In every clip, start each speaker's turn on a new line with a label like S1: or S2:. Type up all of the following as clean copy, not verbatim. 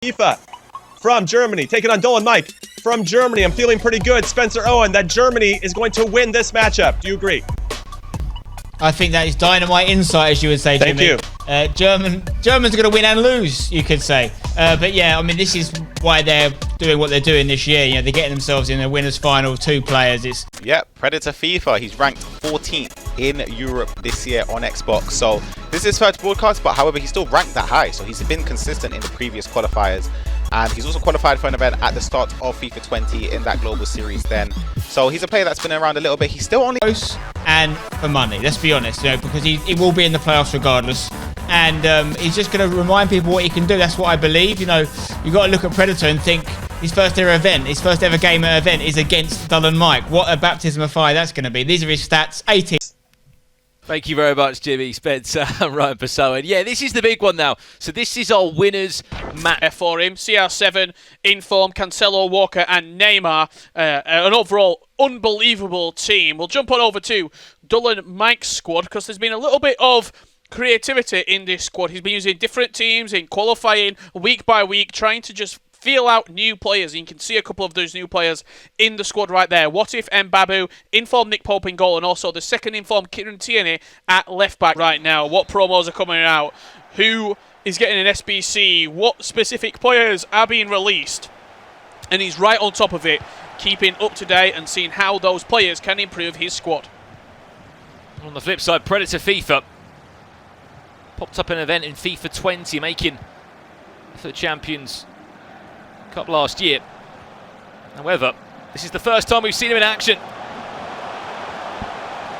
S1: FIFA from Germany, taking on DullenMIKE from Germany. I'm feeling pretty good, Spencer Owen, that Germany is going to win this matchup. Do you agree?
S2: I think that is dynamite insight, as you would say, Jimmy.
S1: Thank you.
S2: Germans are going to win and lose, you could say. But yeah, I mean, this is why they're doing what they're doing this year. You know, they're getting themselves in a winners' final, 2 players.
S3: PredatorFIFA. He's ranked 14th in Europe this year on Xbox. So this is his first broadcast, but however, he's still ranked that high. So he's been consistent in the previous qualifiers. And he's also qualified for an event at the start of FIFA 20 in that global series then. So he's a player that's been around a little bit. He's still only
S2: close and for money, let's be honest, you know, because he will be in the playoffs regardless. And he's just going to remind people what he can do. That's what I believe. You know, you've got to look at Predator and think his first ever event, his first ever game at event is against DullenMIKE. What a baptism of fire that's going to be. These are his stats, 18.
S4: Thank you very much, Jimmy, Spencer, and Ryan Pessoa. And yeah, this is the big one now. So this is our winners match
S5: for him. CR7, Inform, Cancelo, Walker, and Neymar. An overall unbelievable team. We'll jump on over to DullenMIKE's squad because there's been a little bit of creativity in this squad. He's been using different teams in qualifying week by week, trying to just feel out new players. You can see a couple of those new players in the squad right there. What if Mbabu, Inform Nick Pope in goal, and also the second Inform Kieran Tierney at left back right now. What promos are coming out? Who is getting an SBC? What specific players are being released? And he's right on top of it, keeping up to date and seeing how those players can improve his squad.
S4: On the flip side, PredatorFIFA popped up an event in FIFA 20, making the Champions Cup last year. However, this is the first time we've seen him in action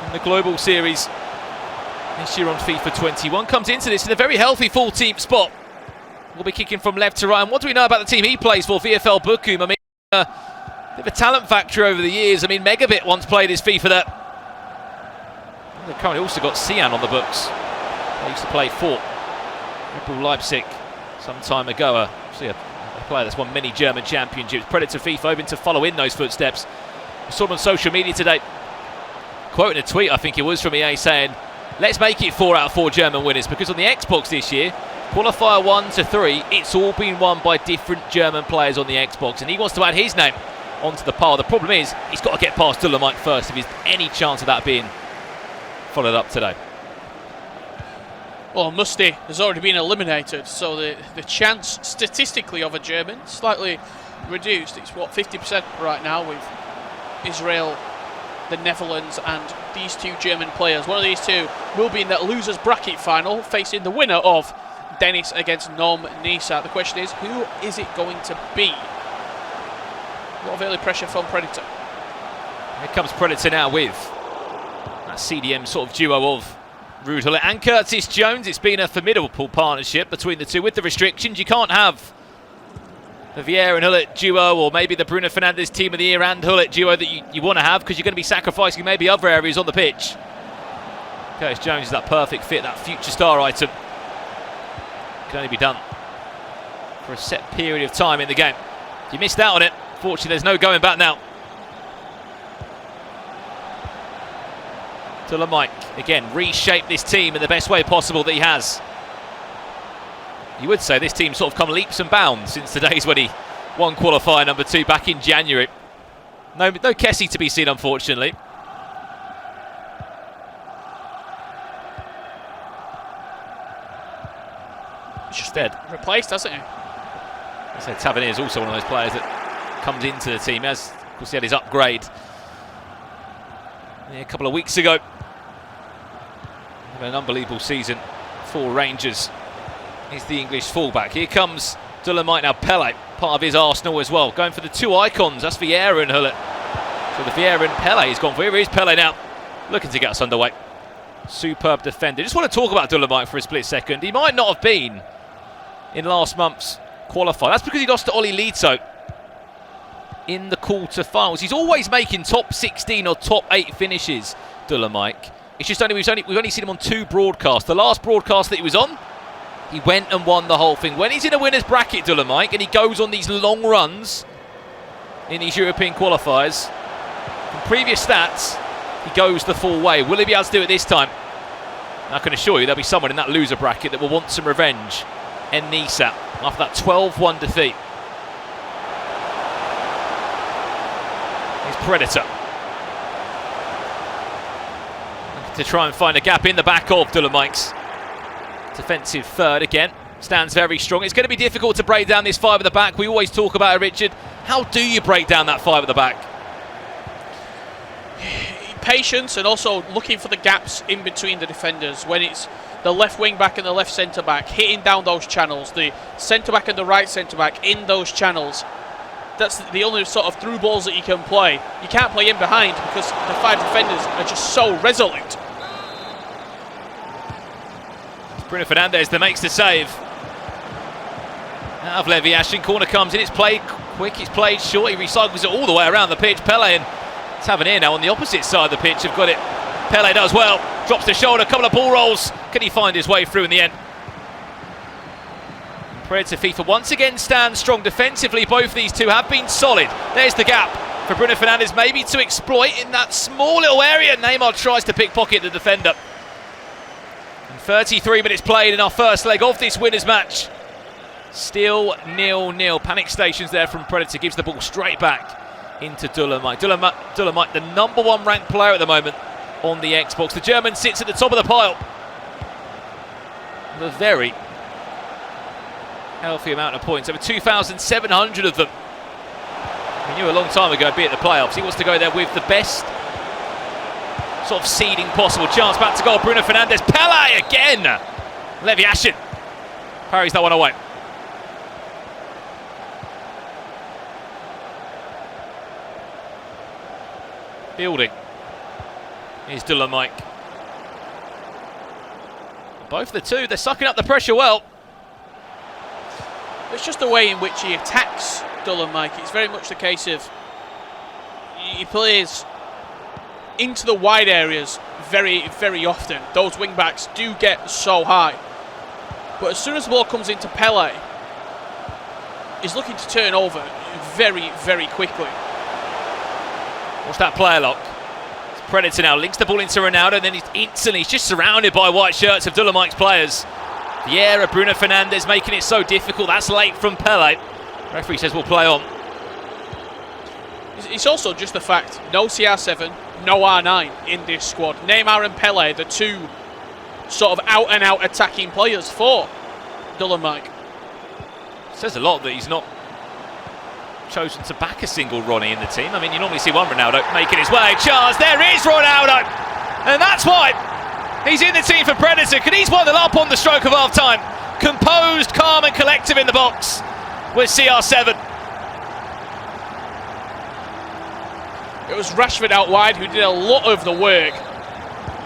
S4: in the global series this year on FIFA 21. Comes into this in a very healthy full team spot. We'll be kicking from left to right. And what do we know about the team he plays for, VfL Bochum? I mean, a bit of a talent factory over the years. I mean, Megabit once played his FIFA there. They've currently also got Sian on the books. They used to play for Red Bull Leipzig some time ago. A player that's won many German championships. PredatorFIFA hoping to follow in those footsteps. I saw him on social media today, quoting a tweet, I think it was, from EA saying, let's make it 4 out of 4 German winners, because on the Xbox this year, qualifier 1 to 3, it's all been won by different German players on the Xbox, and he wants to add his name onto the pile. The problem is, he's got to get past DullenMIKE first if there's any chance of that being followed up today.
S5: Well, Musty has already been eliminated, so the chance statistically of a German slightly reduced. It's what, 50% right now with Israel, the Netherlands, and these 2 German players. One of these 2 will be in that losers bracket final, facing the winner of Dennis against Nom Nisa. The question is, who is it going to be? A lot of early pressure from Predator.
S4: Here comes Predator now with that CDM sort of duo of Ruud Gullit and Curtis Jones. It's been a formidable partnership between the 2. With the restrictions, you can't have the Vieira and Gullit duo, or maybe the Bruno Fernandes team of the year and Gullit duo that you want to have, because you're going to be sacrificing maybe other areas on the pitch. Curtis Jones is that perfect fit, that future star item. Can only be done for a set period of time in the game. You missed out on it. Fortunately, there's no going back now. DullenMIKE, again, reshape this team in the best way possible that he has. You would say this team's sort of come leaps and bounds since the days when he won qualifier number 2 back in January. No 𝐤𝐤𝐬𝐷 to be seen, unfortunately.
S5: He's just dead. Replaced, hasn't he?
S4: I said Tavernier is also one of those players that comes into the team. As, of course, he had his upgrade a couple of weeks ago. An unbelievable season for Rangers. He's the English fullback. Here comes DullenMIKE now. Pele, part of his arsenal as well. Going for the 2 icons. That's Vieira and Gullit. So the Vieira and Pele he's gone for. Here is Pele now, looking to get us underway. Superb defender. Just want to talk about DullenMIKE for a split second. He might not have been in last month's qualifier. That's because he lost to 𝐦𝐤𝐤𝐿𝐷 in the quarter-finals. He's always making top 16 or top 8 finishes, DullenMIKE. It's just we've only seen him on 2 broadcasts. The last broadcast that he was on, he went and won the whole thing. When he's in a winner's bracket, DullenMIKE, and he goes on these long runs in these European qualifiers, from previous stats, he goes the full way. Will he be able to do it this time? I can assure you there'll be someone in that loser bracket that will want some revenge 𝐦𝐨𝐬𝐫𝐞 after that 12-1 defeat. Here's Predator. To try and find a gap in the back of DullenMIKE's defensive third again. Stands very strong. It's going to be difficult to break down this five at the back. We always talk about it, Richard. How do you break down that five at the back?
S5: Patience, and also looking for the gaps in between the defenders. When it's the left wing back and the left centre back, hitting down those channels. The centre back and the right centre back in those channels. That's the only sort of through balls that you can play. You can't play in behind because the five defenders are just so resolute.
S4: Bruno Fernandes that makes the save. Out of 𝐦𝐤𝐤𝐿. Corner comes in. It's played quick. It's played short. He recycles it all the way around the pitch. Pele and Tavernier now on the opposite side of the pitch have got it. Pele does well. Drops the shoulder. A couple of ball rolls. Can he find his way through in the end? PredatorFIFA once again stands strong defensively. Both these two have been solid. There's the gap for Bruno Fernandes maybe to exploit in that small little area. Neymar tries to pickpocket the defender. 33 minutes played in our first leg of this winners match. Still 0-0. Panic stations there from Predator. Gives the ball straight back into DullenMIKE. DullenMIKE, the #1 ranked player at the moment on the Xbox. The German sits at the top of the pile. The very healthy amount of points. Over 2,700 of them. We knew a long time ago he'd be at the playoffs. He wants to go there with the best sort of seeding possible. Chance back to goal. Bruno Fernandes. Pele again. 𝐦𝐤𝐤𝐿 parries that one away. Building. Here's DullenMIKE. Both of the two, they're sucking up the pressure well.
S5: It's just the way in which he attacks DullenMIKE. It's very much the case of he plays into the wide areas very, very often. Those wing backs do get so high. But as soon as the ball comes into Pele, he's looking to turn over very, very quickly.
S4: Watch that player lock. It's Predator now links the ball into Ronaldo, and then he's just surrounded by white shirts of DullenMIKE's players. Vieira, Bruno Fernandes making it so difficult. That's late from Pele. Referee says we'll play on.
S5: It's also just the fact no CR7, no R9 in this squad. Neymar and Pele, the two sort of out-and-out attacking players for DullenMIKE.
S4: Says a lot that he's not chosen to back a single Ronnie in the team. I mean, you normally see one Ronaldo making his way. Chance, there is Ronaldo! And that's why he's in the team for Predator, because he's 1-0 up on the stroke of half-time. Composed, calm and collective in the box with CR7.
S5: It was Rashford out wide who did a lot of the work.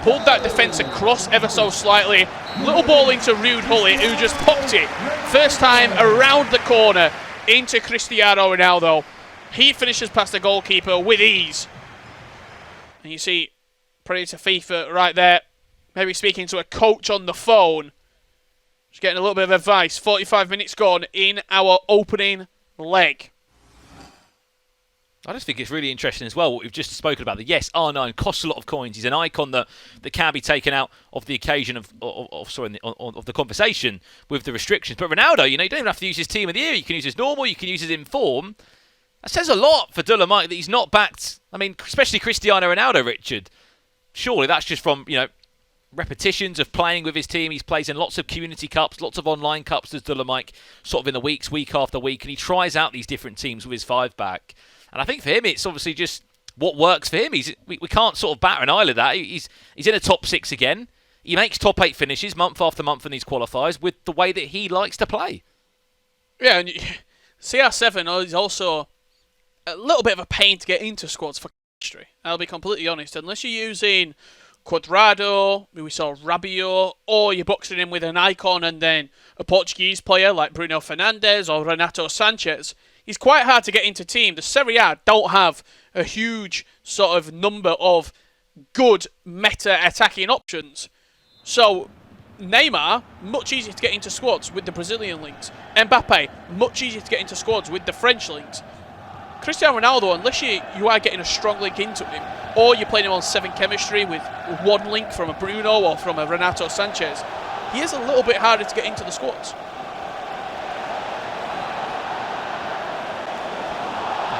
S5: Pulled that defence across ever so slightly. Little ball into 𝐥𝐤𝐤𝐿, who just popped it. First time around the corner into Cristiano Ronaldo. He finishes past the goalkeeper with ease. And you see PredatorFIFA right there, maybe speaking to a coach on the phone. Just getting a little bit of advice. 45 minutes gone in our opening leg.
S4: I just think it's really interesting as well what we've just spoken about. That yes, R9 costs a lot of coins. He's an icon that can be taken out of the occasion of the conversation with the restrictions. But Ronaldo, you don't even have to use his team of the year. You can use his normal. You can use his in form. That says a lot for DullenMIKE that he's not backed. I mean, especially Cristiano Ronaldo, Richard. Surely that's just from repetitions of playing with his team. He's plays in lots of community cups, lots of online cups as DullenMIKE, sort of in the weeks, week after week, and he tries out these different teams with his five back. And I think for him, it's obviously just what works for him. We can't sort of batter an eyelid at that. He's in a top 6 again. He makes top 8 finishes month after month in these qualifiers with the way that he likes to play.
S5: Yeah, and CR7 is also a little bit of a pain to get into squads for history. I'll be completely honest. Unless you're using Cuadrado, we saw Rabiot, or you're boxing in with an icon and then a Portuguese player like Bruno Fernandes or Renato Sanchez, he's quite hard to get into team. The Serie A don't have a huge sort of number of good meta attacking options. So Neymar, much easier to get into squads with the Brazilian links. Mbappe, much easier to get into squads with the French links. Cristiano Ronaldo, unless you are getting a strong link into him, or you're playing him on 7 chemistry with one link from a Bruno or from a Renato Sanchez, he is a little bit harder to get into the squads.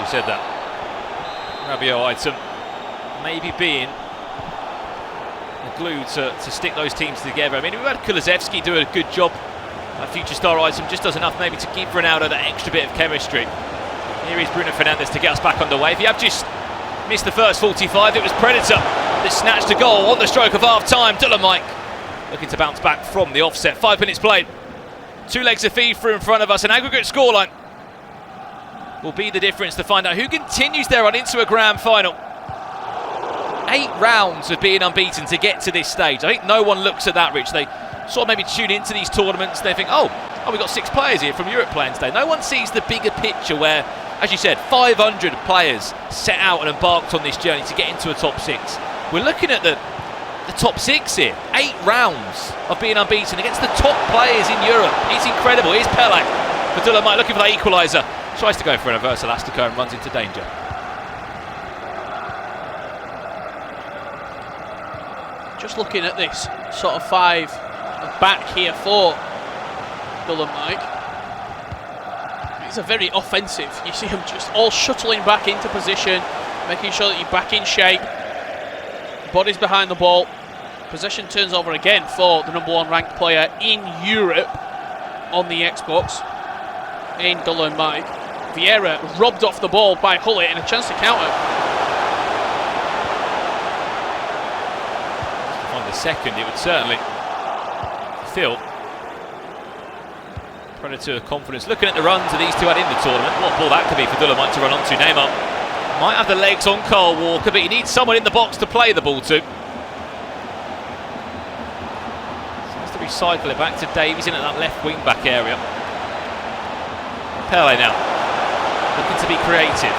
S4: you said that. 𝐥𝐤𝐤𝐿 maybe being the glue to stick those teams together. I mean, we've had 𝐥𝐤𝐤𝐿 do a good job. Future star 𝐼𝐚 just does enough maybe to give Ronaldo that extra bit of chemistry. Here is Bruno Fernandes to get us back underway. If you have just missed the first 45, it was Predator that snatched a goal on the stroke of half-time. DullenMIKE looking to bounce back from the offset. 5 minutes played. 2 legs of FIFA in front of us. An aggregate scoreline will be the difference to find out who continues their run into a grand final. 8 rounds of being unbeaten to get to this stage. I think no one looks at that, Rich. They sort of maybe tune into these tournaments. They think, oh, we've got 6 players here from Europe playing today. No one sees the bigger picture where, as you said, 500 players set out and embarked on this journey to get into a top 6. We're looking at the top 6 here. 8 rounds of being unbeaten against the top players in Europe. It's incredible. Here's Pele for DullenMIKE looking for that equaliser. Tries to go for an reverse elastico and runs into danger.
S5: Just looking at this sort of 5 back here for DullenMIKE. It's a very offensive. You see him just all shuttling back into position, making sure that you're back in shape. Bodies behind the ball. Possession turns over again for the #1 ranked player in Europe on the Xbox in DullenMIKE. Vieira robbed off the ball by 𝐿𝐸 and a chance to counter.
S4: On the second, it would certainly feel Predator confidence. Looking at the runs of these two had in the tournament, what ball that could be for DullenMIKE to run onto. Neymar might have the legs on Kyle Walker, but he needs someone in the box to play the ball to. So has to recycle it back to Davies in at that left wing back area. Pele now looking to be creative.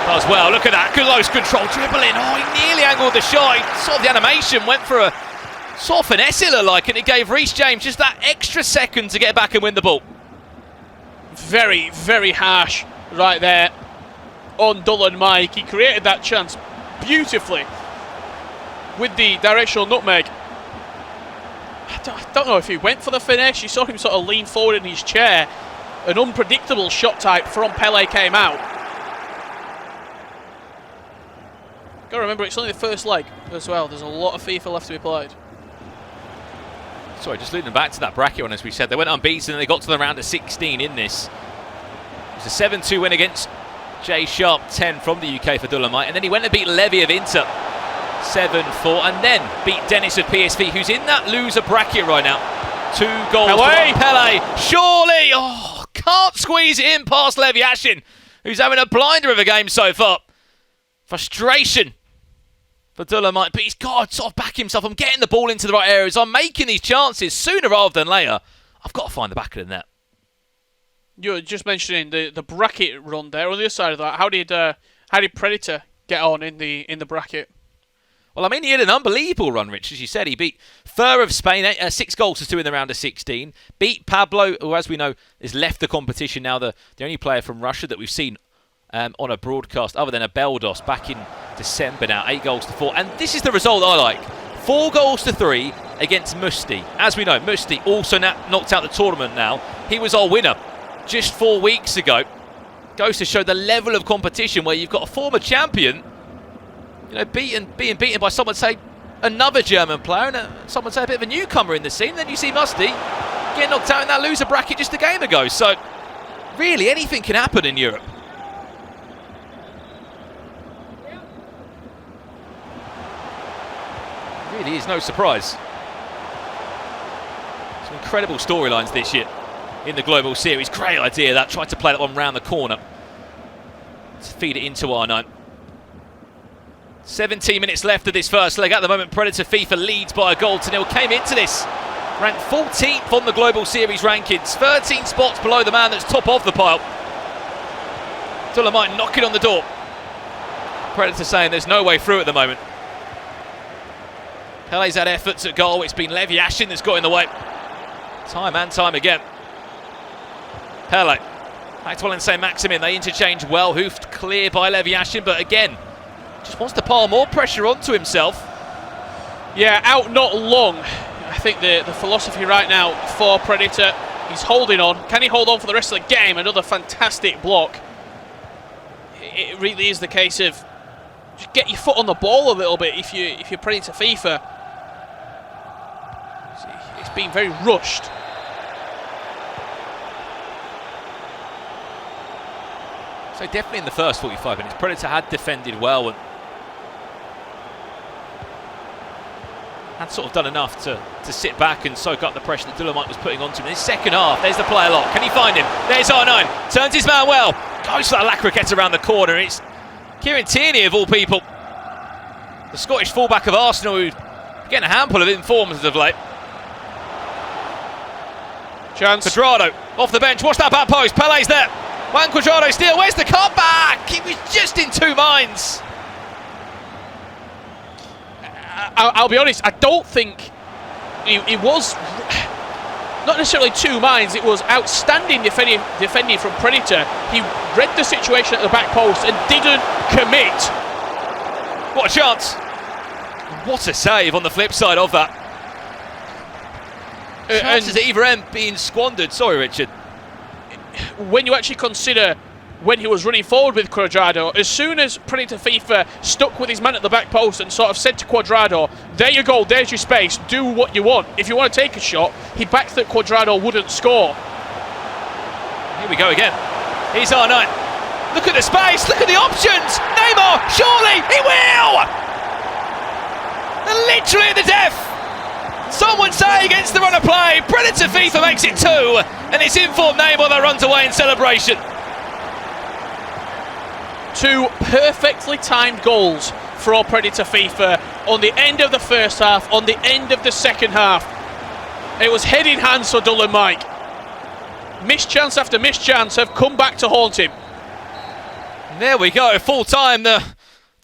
S4: Does well. Look at that. Close control, dribbling. Oh, he nearly angled the shot. Sort of the animation went for a sort of finesse, it looked like, and it gave 𝐵𝐵𝐺 just that extra second to get back and win the ball.
S5: Very, very harsh right there on DullenMIKE. He created that chance beautifully with the directional nutmeg. I don't know if he went for the finish. You saw him sort of lean forward in his chair. An unpredictable shot type from Pele came out. Got to remember, it's only the first leg as well. There's a lot of FIFA left to be played.
S4: Sorry, just looping back to that bracket one, as we said. They went unbeaten and they got to the round of 16 in this. It was a 7-2 win against 𝐥𝐤𝐤, 10 from the UK for DullenMIKE. And then he went and beat Levy of Inter 7-4. And then beat Dennis of PSV, who's in that loser bracket right now. 2 goals for Pele. Surely! Oh, can't squeeze it in past 𝐸𝐤𝐤𝐿, who's having a blinder of a game so far. Frustration for DullenMIKE, but he's got to sort of back himself. I'm getting the ball into the right areas. I'm making these chances sooner rather than later. I've got to find the back of the net.
S5: You were just mentioning the bracket run there. On the other side of that, how did Predator get on in the bracket?
S4: Well, I mean, he had an unbelievable run, Rich. As you said, he beat FUT of Spain, 6 goals to 2 in the round of 16. Beat Pablo, who, as we know, has left the competition now, the only player from Russia that we've seen on a broadcast other than a 𝐵eldos back in December now. 8 goals to 4. And this is the result I like. 4 goals to 3 against Musti. As we know, Musti also knocked out the tournament now. He was our winner just 4 weeks ago. Goes to show the level of competition where you've got a former champion, you know, being beaten by someone, say, another German player, and someone, say, a bit of a newcomer in the scene. Then you see Musti get knocked out in that loser bracket just a game ago. So, really, anything can happen in Europe. Really is no surprise. Some incredible storylines this year in the Global Series. Great idea that. Tried to play that one round the corner to feed it into R9. 17 minutes left of this first leg. At the moment, PredatorFIFA leads by a goal to 0. Came into this ranked 14th on the Global Series rankings. 13 spots below the man that's top of the pile. DullenMIKE knocking on the door. Predator saying there's no way through at the moment. Pele's had efforts at goal. It's been 𝐸𝐤𝐤𝐿 that's got in the way. Time and time again. Pele. Back to 𝐦𝐚𝐧𝐭. They interchange well. Hoofed clear by 𝐸𝐤𝐤𝐿, but again, just wants to pile more pressure onto himself.
S5: Yeah, out not long. I think the philosophy right now for Predator, he's holding on. Can he hold on for the rest of the game? Another fantastic block. it really is the case of just get your foot on the ball a little bit if you're Predator FIFA. It's been very rushed.
S4: So definitely in the first 45 minutes, Predator had defended well and had sort of done enough to sit back and soak up the pressure that DullenMIKE was putting onto him. In his second half, there's the player lock. Can he find him? There's R9. Turns his man well. Goes for that La Croquette around the corner. It's Kieran Tierney, of all people. The Scottish fullback of Arsenal, who's getting a handful of informs of late.
S5: Chance.
S4: Quadrado off the bench. Watch that back post. Pele's there. Juan Quadrado still. Where's the cutback? He was just in two minds.
S5: I'll be honest, I don't think it was not necessarily two minds, it was outstanding defending from Predator. He read the situation at the back post and didn't commit.
S4: What a chance. What a save on the flip side of that. Chances at either end being squandered. Sorry, Richard.
S5: When you actually consider when he was running forward with Quadrado, as soon as Predator FIFA stuck with his man at the back post and sort of said to Quadrado, there you go, there's your space, do what you want. If you want to take a shot, he backed that Quadrado wouldn't score.
S4: Here we go again. Here's R9. Look at the space, look at the options. Neymar, surely, he will! They're literally at the death. Some would say against the run of play. Predator FIFA makes it 2, and it's informed Neymar that runs away in celebration.
S5: 2 perfectly timed goals for Predator FIFA on the end of the first half, on the end of the second half. It was head in hands for DullenMIKE. Missed chance after missed chance have come back to haunt him.
S4: There we go, full time. The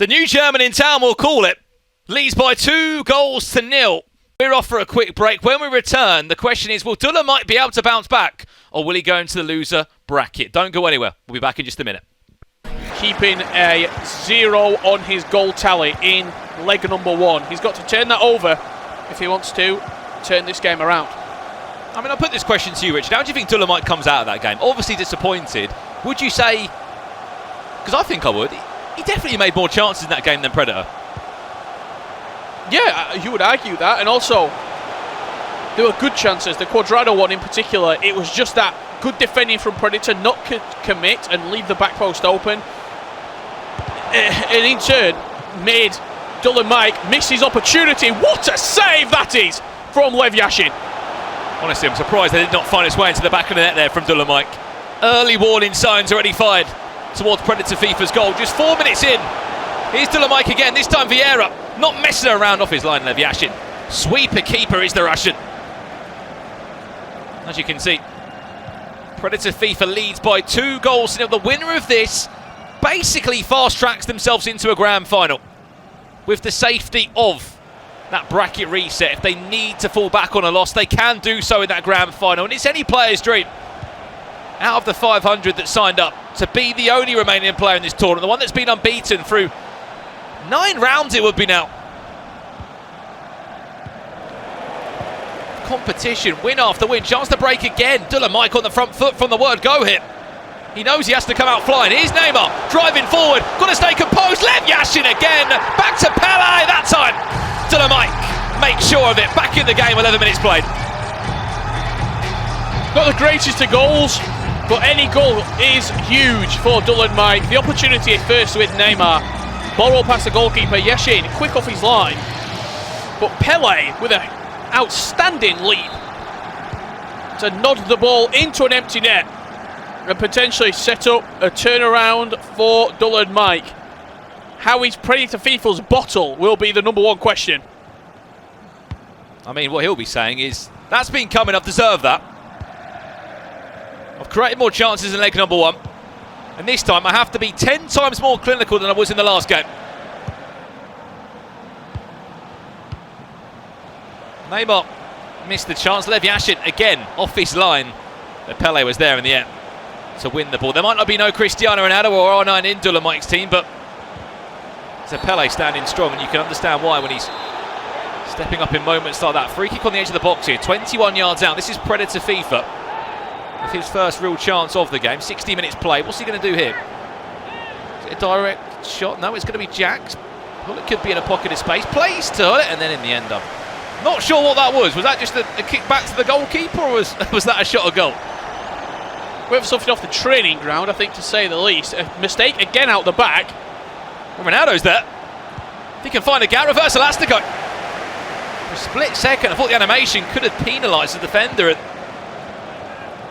S4: new German in town, we'll call it, leads by 2-0. We're off for a quick break. When we return, the question is, will DullenMIKE be able to bounce back, or will he go into the loser bracket? Don't go anywhere. We'll be back in just a minute.
S5: Keeping a 0 on his goal tally in leg number 1. He's got to turn that over if he wants to turn this game around.
S4: I mean, I'll put this question to you, Richard. How do you think DullenMIKE comes out of that game? Obviously disappointed. Would you say, because I think I would, he definitely made more chances in that game than Predator.
S5: Yeah, you would argue that, and also there were good chances. The Quadrado one in particular, it was just that good defending from Predator, not commit and leave the back post open, and in turn made DullenMIKE miss his opportunity. What a save that is from 𝐦𝐤𝐤𝐿.
S4: Honestly, I'm surprised they did not find its way into the back of the net there from DullenMIKE. Early warning signs already fired towards Predator FIFA's goal. Just 4 minutes in. Here's DullenMIKE again, this time Vieira. Not messing around off his line, 𝐦𝐤𝐤𝐿. Sweeper keeper is the Russian. As you can see, Predator FIFA leads by 2-0. The winner of this basically fast-tracks themselves into a grand final with the safety of that bracket reset. If they need to fall back on a loss, they can do so in that grand final, and it's any player's dream out of the 500 that signed up to be the only remaining player in this tournament, the one that's been unbeaten through 9 rounds it would be now. Competition, win after win, chance to break again. DullenMIKE on the front foot from the word go here. He knows he has to come out flying. Here's Neymar, driving forward, got to stay composed. 𝐦𝐤𝐤𝐿 again, back to Pele that time. DullenMIKE makes sure of it, back in the game, 11 minutes played.
S5: Not the greatest of goals, but any goal is huge for DullenMIKE. The opportunity at first with Neymar. Borrow past the goalkeeper, 𝐤𝐤𝐤𝐿, quick off his line. But Pele with an outstanding leap to nod the ball into an empty net and potentially set up a turnaround for DullenMIKE. How is Predator FIFA's bottle will be the number 1 question.
S4: I mean, what he'll be saying is, that's been coming, I've deserved that. I've created more chances in leg number 1. And this time I have to be 10 times more clinical than I was in the last game. Neymar missed the chance. 𝐦𝐤𝐤𝐿 again off his line. But Pele was there in the end to win the ball. There might not be no Cristiano Ronaldo or R9 in DullenMIKE's team, but it's a Pele standing strong, and you can understand why when he's stepping up in moments like that. Free kick on the edge of the box here, 21 yards out. This is Predator FIFA with his first real chance of the game. 60 minutes play. What's he going to do here? He's it a direct shot? No, it's going to be Jack's. Well, it could be in a pocket of space. Plays to it, and then in the end, I'm not sure what that was. Was that just a kick back to the goalkeeper, or was that a shot a goal?
S5: We have something off the training ground, I think, to say the least. A mistake again out the back.
S4: Well, Ronaldo's there. If he can find a gap, reverse elastico. For a split second, I thought the animation could have penalised the defender.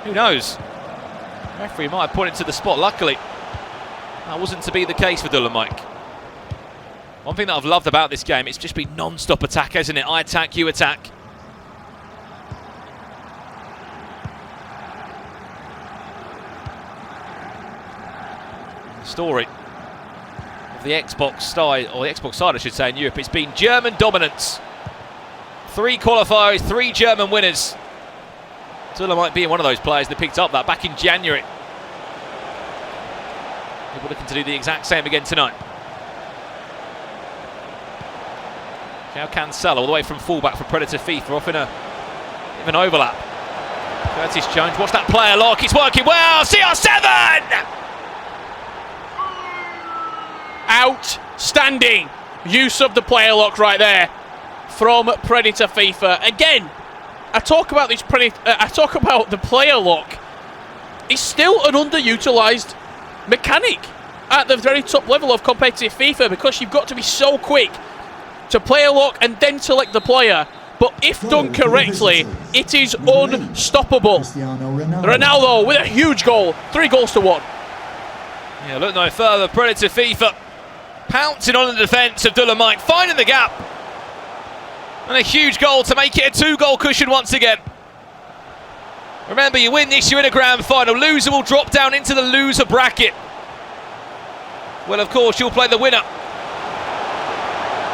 S4: Who knows? The referee might have pointed to the spot. Luckily, that wasn't to be the case for DullenMIKE. One thing that I've loved about this game, it's just been non-stop attack, isn't it? I attack, you attack. The story of the Xbox side, or the Xbox side I should say, in Europe, it's been German dominance. 3 qualifiers, 3 German winners. DullenMIKE being one of those players that picked up that back in January. People looking to do the exact same again tonight. 𝐥𝐤𝐤𝐿 all the way from fullback for PredatorFIFA, off in a bit of an overlap. Curtis Jones, watch that player lock, it's working well. CR7!
S5: Outstanding use of the player lock right there from PredatorFIFA. Again, I talk about the player lock. It's still an underutilised mechanic at the very top level of competitive FIFA, because you've got to be so quick to player lock and then select the player. But if done correctly, it is unstoppable. Ronaldo with a huge goal, 3 goals to 1.
S4: Yeah, look no further. PredatorFIFA pouncing on the defence of DullenMIKE, finding the gap. And a huge goal to make it a 2-goal cushion once again. Remember, you win this, you're in a grand final. Loser will drop down into the loser bracket. Well, of course, you'll play the winner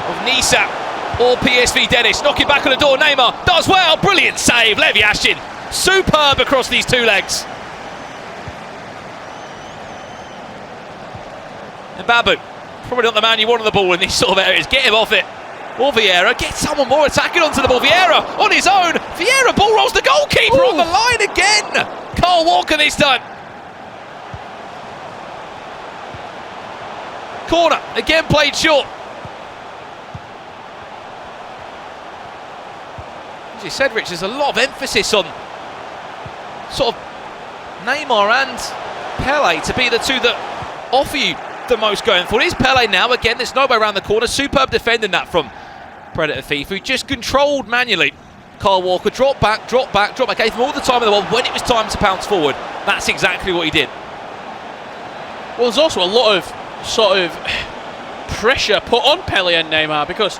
S4: of Nisa or PSV Dennis. Knocking back on the door, Neymar does well. Brilliant save, 𝐦𝐤𝐤𝐤. Superb across these 2 legs. And Babu, probably not the man you want on the ball in these sort of areas. Get him off it. Or Vieira, get someone more attacking onto the ball. Vieira on his own. Vieira ball rolls the goalkeeper on the line again. Kyle Walker this time. Corner, again played short. As you said, Rich, there's a lot of emphasis on sort of Neymar and Pele to be the two that offer you the most going forward. Is Pele now? Again, there's nobody around the corner. Superb defending that from PredatorFIFA, who just controlled manually. Kyle Walker, drop back, drop back, drop back. Gave him all the time in the world. When it was time to pounce forward, that's exactly what he did.
S5: Well, there's also a lot of sort of pressure put on Pele and Neymar, because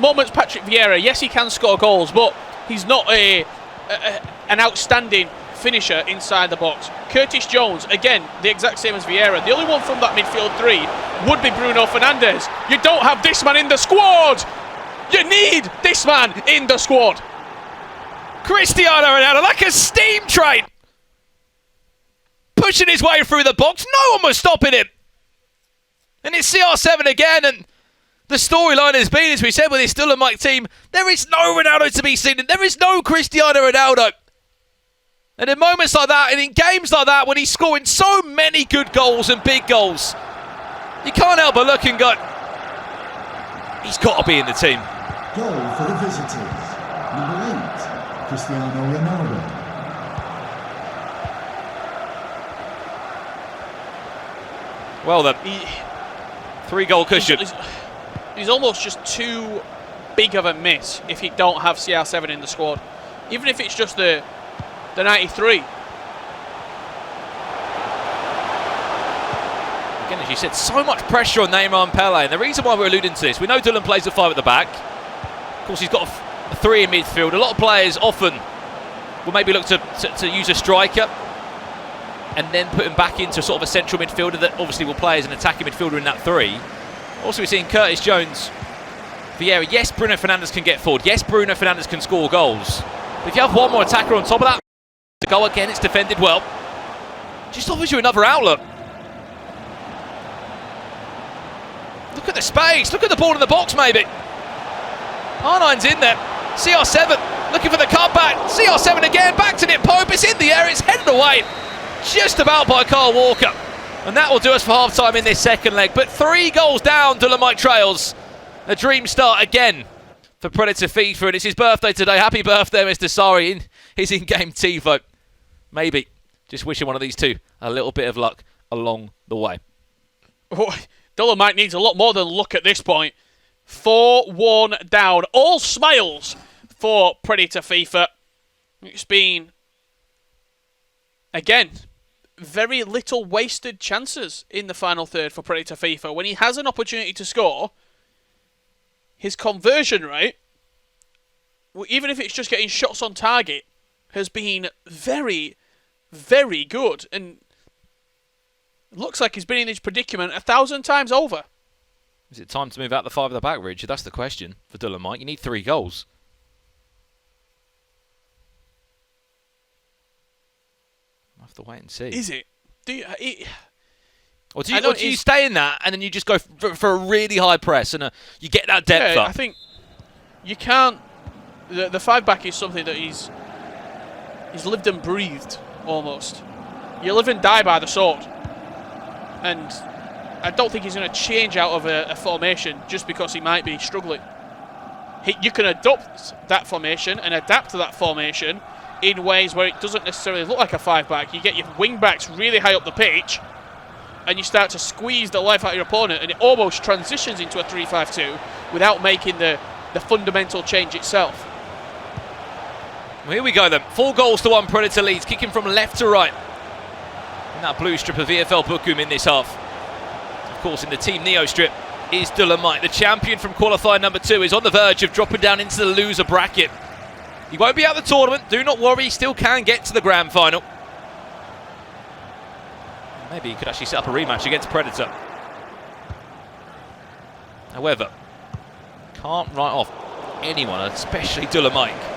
S5: moments Patrick Vieira, yes, he can score goals, but he's not an outstanding finisher inside the box. Curtis Jones, again, the exact same as Vieira. The only one from that midfield 3 would be Bruno Fernandes. You don't have this man in the squad. You need this man in the squad.
S4: Cristiano Ronaldo, like a steam train, pushing his way through the box. No one was stopping him. And it's CR7 again, and the storyline has been, as we said, with this DullenMIKE team, there is no Ronaldo to be seen, and there is no Cristiano Ronaldo. And in moments like that, and in games like that, when he's scoring so many good goals and big goals, you can't help but look and go, he's got to be in the team.
S6: Goal for the visitors. Number 8, Cristiano Ronaldo.
S4: Well then, 3-goal cushion.
S5: He's almost just too big of a miss if you don't have CR7 in the squad. Even if it's just the 93.
S4: Again, as you said, so much pressure on Neymar and Pele, and the reason why we're alluding to this, we know Dullen plays a 5 at the back. Of course, he's got a 3 in midfield. A lot of players often will maybe look to use a striker and then put him back into sort of a central midfielder that obviously will play as an attacking midfielder in that 3. Also, we're seeing Curtis Jones, Vieira. Yes, Bruno Fernandes can get forward. Yes, Bruno Fernandes can score goals. But if you have one more attacker on top of that, to go again, it's defended well. Just offers you another outlet. Look at the space. Look at the ball in the box, maybe. R9's in there. CR7 looking for the cutback. CR7 again. Back to Nick Pope. It's in the air. It's headed away. Just about by Kyle Walker. And that will do us for half-time in this second leg. But 3 goals down, DullenMIKE trails. A dream start again for Predator FIFA. And it's his birthday today. Happy birthday, Mr. Sari, in his in-game TiVo. Maybe just wishing one of these two a little bit of luck along the way.
S5: Oh, DullenMIKE needs a lot more than luck at this point. 4-1 down. All smiles for Predator FIFA. It's been, again, very little wasted chances in the final third for Predator FIFA. When he has an opportunity to score, his conversion rate, even if it's just getting shots on target, has been very, very good. And it looks like he's been in this predicament 1,000 times over.
S4: Is it time to move out the 5 at the back, Richard? That's the question for DullenMIKE. You need 3 goals. I'll have to wait and see.
S5: Is it?
S4: Or do you stay in that and then you just go for a really high press and you get that depth up?
S5: I think you can't. The 5-back is something that he's lived and breathed almost. You live and die by the sword, and I don't think he's going to change out of a formation just because he might be struggling. You can adopt that formation and adapt to that formation in ways where it doesn't necessarily look like a 5-back. You get your wing-backs really high up the pitch, and you start to squeeze the life out of your opponent, and it almost transitions into a 3-5-2 without making the fundamental change itself.
S4: Well, here we go then. 4 goals to 1 Predator leads, kicking from left to right. In that blue strip of VFL Bochum in this half. Of course, in the Team Neo strip is DullenMIKE. The champion from qualifier number 2 is on the verge of dropping down into the loser bracket. He won't be out of the tournament. Do not worry, he still can get to the grand final. Maybe he could actually set up a rematch against Predator. However, can't write off anyone, especially DullenMIKE.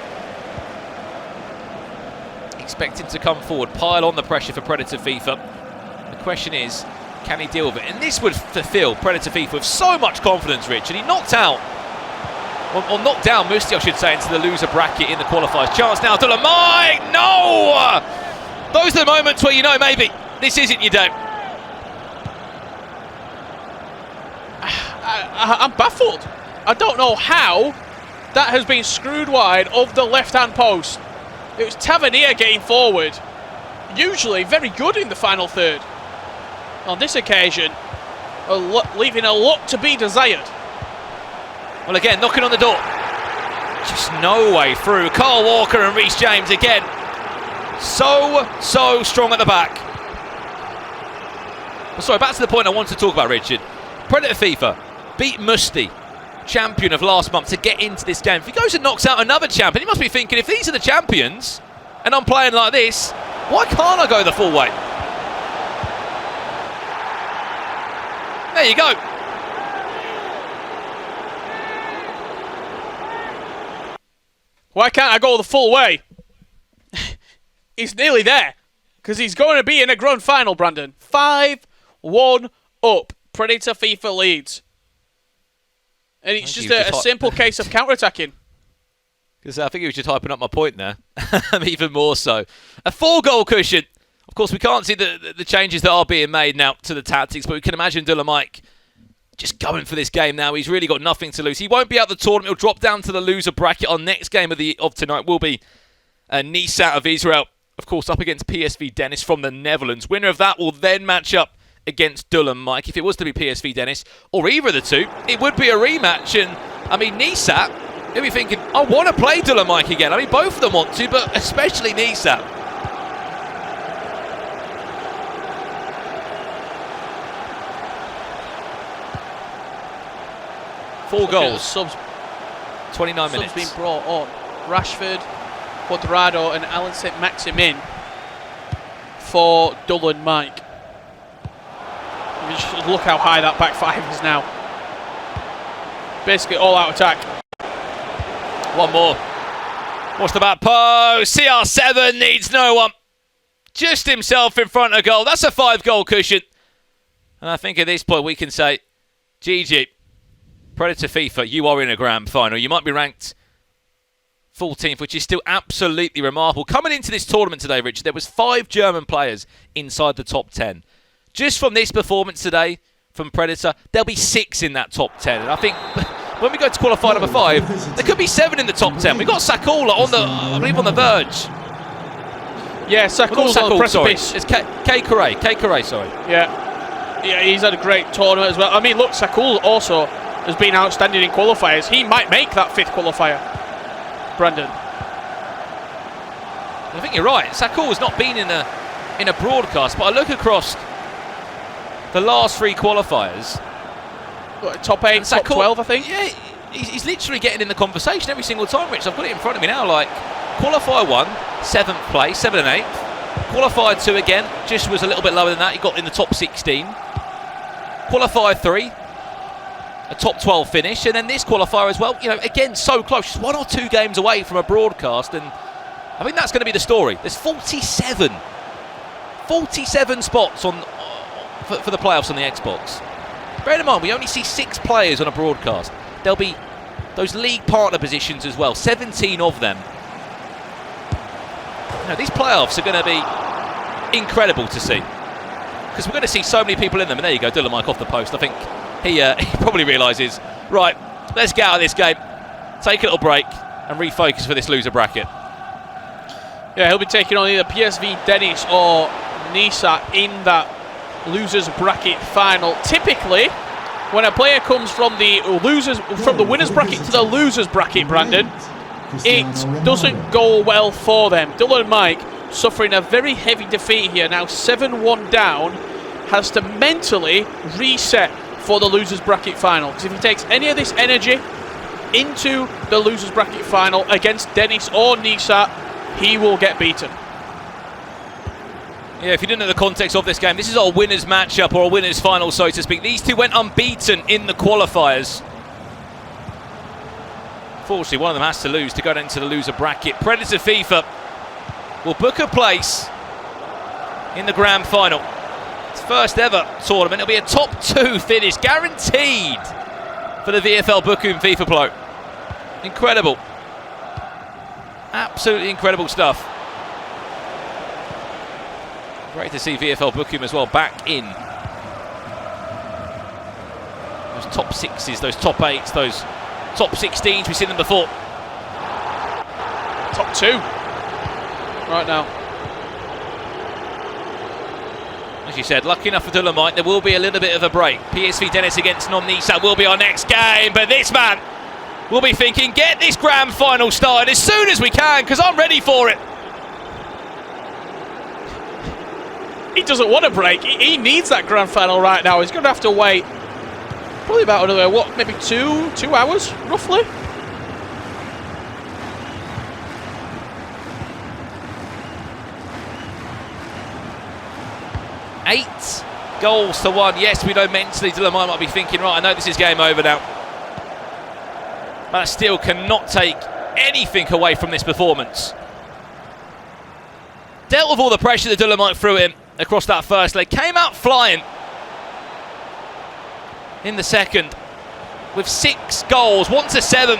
S4: Expecting to come forward, pile on the pressure for Predator FIFA. The question is, can he deal with it? And this would fulfill Predator FIFA with so much confidence, Rich. And he knocked out, or knocked down Musti, I should say, into the loser bracket in the qualifiers. Chance now, DullenMIKE! No! Those are the moments where you know maybe this isn't your day.
S5: I'm baffled. I don't know how that has been screwed wide of the left-hand post. It was Tavernier getting forward. Usually very good in the final third. On this occasion, leaving a lot to be desired.
S4: Well, again, knocking on the door. Just no way through. Carl Walker and Reece James again. So strong at the back. But sorry, back to the point I wanted to talk about, Richard. Predator FIFA beat Musti, champion of last month, to get into this game. If he goes and knocks out another champion, he must be thinking, if these are the champions and I'm playing like this, why can't I go the full way? There you go.
S5: Why can't I go the full way? He's nearly there, because he's going to be in a grand final, Brandon. 5-1 up. Predator FIFA leads. And it's just a simple case of counter-attacking.
S4: Because I think he was just hyping up my point there. Even more so. A 4-goal cushion. Of course, we can't see the changes that are being made now to the tactics, but we can imagine DullenMIKE just going for this game now. He's really got nothing to lose. He won't be out of the tournament. He'll drop down to the loser bracket. Our next game of tonight will be 𝐤𝐸𝐳 of Israel, of course, up against PSV Dennis from the Netherlands. Winner of that will then match up against DullenMIKE. If it was to be PSV Dennis, or either of the two, it would be a rematch. And, I mean, 𝐤𝐸𝐳, he'll be thinking, I want to play DullenMIKE again. I mean, both of them want to, but especially 𝐤𝐸𝐳. Four goals.
S5: Subs
S4: 29 minutes.
S5: Subs being brought on. Rashford, Cuadrado and Alan Saint-Maximin for DullenMIKE. Just look how high that back 5 is now. Basically all-out attack.
S4: One more. What's the back post? CR7 needs no one. Just himself in front of goal. That's a 5-goal cushion. And I think at this point we can say, GG. Predator FIFA, you are in a grand final. You might be ranked 14th, which is still absolutely remarkable. Coming into this tournament today, Richard, there was 5 German players inside the top 10. just from this performance today from Predator, there'll be 6 in that top 10. And I think when we go to qualifier number 5, there could be 7 in the top 10. We've got 𝐸𝐵𝐿 on the, I believe, on the verge.
S5: Yeah, 𝐸𝐵𝐿's on the precipice.
S4: Sorry. It's 𝐥𝐻𝐻, sorry.
S5: Yeah, he's had a great tournament as well. I mean, look, 𝐸𝐵𝐿 also has been outstanding in qualifiers. He might make that 5th qualifier, Brandon.
S4: I think you're right. 𝐸𝐻𝐻 has not been in a broadcast, but I look across the last 3 qualifiers.
S5: What, top 8, top 12, I think?
S4: Yeah, he's literally getting in the conversation every single time, Rich. I've got it in front of me now, like, qualifier 1, 7th place, 7th and 8th. Qualifier 2 again, just was a little bit lower than that. He got in the top 16. Qualifier 3, a top 12 finish. And then this qualifier as well, you know, again, so close. Just 1 or 2 games away from a broadcast. And I think that's going to be the story. There's 47 spots on for the playoffs on the Xbox. Bear in mind, we only see 6 players on a broadcast. There'll be those league partner positions as well, 17 of them. You know, these playoffs are going to be incredible to see, because we're going to see so many people in them. And there you go, DullenMIKE off the post. I think he probably realises, right, let's get out of this game, take a little break and refocus for this loser bracket.
S5: Yeah, he'll be taking on either PSV Dennis or 𝐴𝐴𝐻 in that losers bracket final. Typically, when a player comes from the winners bracket to the losers bracket, Brandon, it doesn't go well for them. DullenMIKE suffering a very heavy defeat here, now 7-1 down, has to mentally reset for the losers bracket final, because if he takes any of this energy into the losers bracket final against Dennis or 𝐴𝐴𝐻, he will get beaten.
S4: Yeah, if you didn't know the context of this game, this is our winners matchup, or a winners final, so to speak. These two went unbeaten in the qualifiers. Fortunately, one of them has to lose to go into the loser bracket. PredatorFIFA will book a place in the grand final. It's first ever tournament. It'll be a top 2 finish, guaranteed for the VfL Bochum FIFA Pro. Incredible. Absolutely incredible stuff. Great to see VfL Bochum as well back in. Those top 6s, those top 8s, those top 16s, we've seen them before.
S5: Top 2 right now.
S4: As you said, lucky enough for DullenMIKE, there will be a little bit of a break. PSV Dennis against 𝐴𝐴𝐻 will be our next game, but this man will be thinking, get this grand final started as soon as we can, because I'm ready for it.
S5: He doesn't want a break. He needs that grand final right now. He's going to have to wait probably about another, what, maybe two hours, roughly?
S4: Eight goals to 1. Yes, we know mentally DullenMIKE might be thinking, right, I know this is game over now. But I still cannot take anything away from this performance. Dealt with all the pressure that DullenMIKE threw in across that first leg. Came out flying in the second with 6 goals, 1 to 7th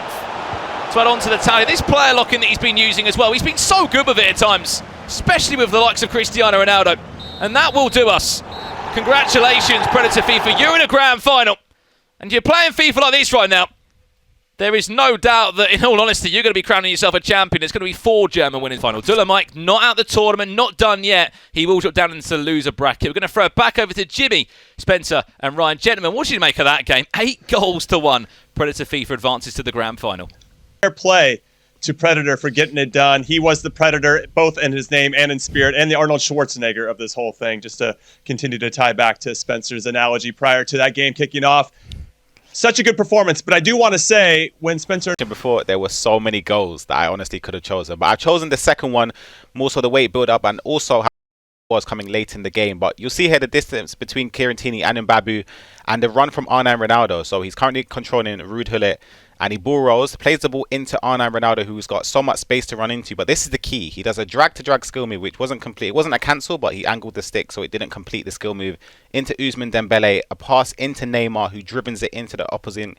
S4: to add on to the tally. This player locking that he's been using as well, he's been so good with it at times, especially with the likes of Cristiano Ronaldo. And that will do us. Congratulations, PredatorFIFA. You're in a grand final. And you're playing FIFA like this right now. There is no doubt that, in all honesty, you're going to be crowning yourself a champion. It's going to be 4 German winning final. DullenMIKE not out the tournament, not done yet. He will drop down into the loser bracket. We're going to throw it back over to Jimmy, Spencer and Ryan. Gentlemen, what did you make of that game? 8 goals to 1. PredatorFIFA advances to the grand final.
S1: Fair play to Predator for getting it done. He was the Predator, both in his name and in spirit, and the Arnold Schwarzenegger of this whole thing, just to continue to tie back to Spencer's analogy prior to that game kicking off. Such a good performance, but I do want to say, when Spencer...
S3: Before, there were so many goals that I honestly could have chosen, but I've chosen the second one, more so the weight build-up, and also how it was coming late in the game. But you'll see here the distance between Kieran and Mbabu, and the run from R9 Ronaldo. So he's currently controlling Ruud Gullit, and he ball rolls, plays the ball into R9 Ronaldo, who's got so much space to run into. But this is the key. He does a drag-to-drag skill move, which wasn't complete. It wasn't a cancel, but he angled the stick, so it didn't complete the skill move. Into 𝐷𝐻𝐻𝐿 Dembele, a pass into Neymar, who dribbles it into the opposing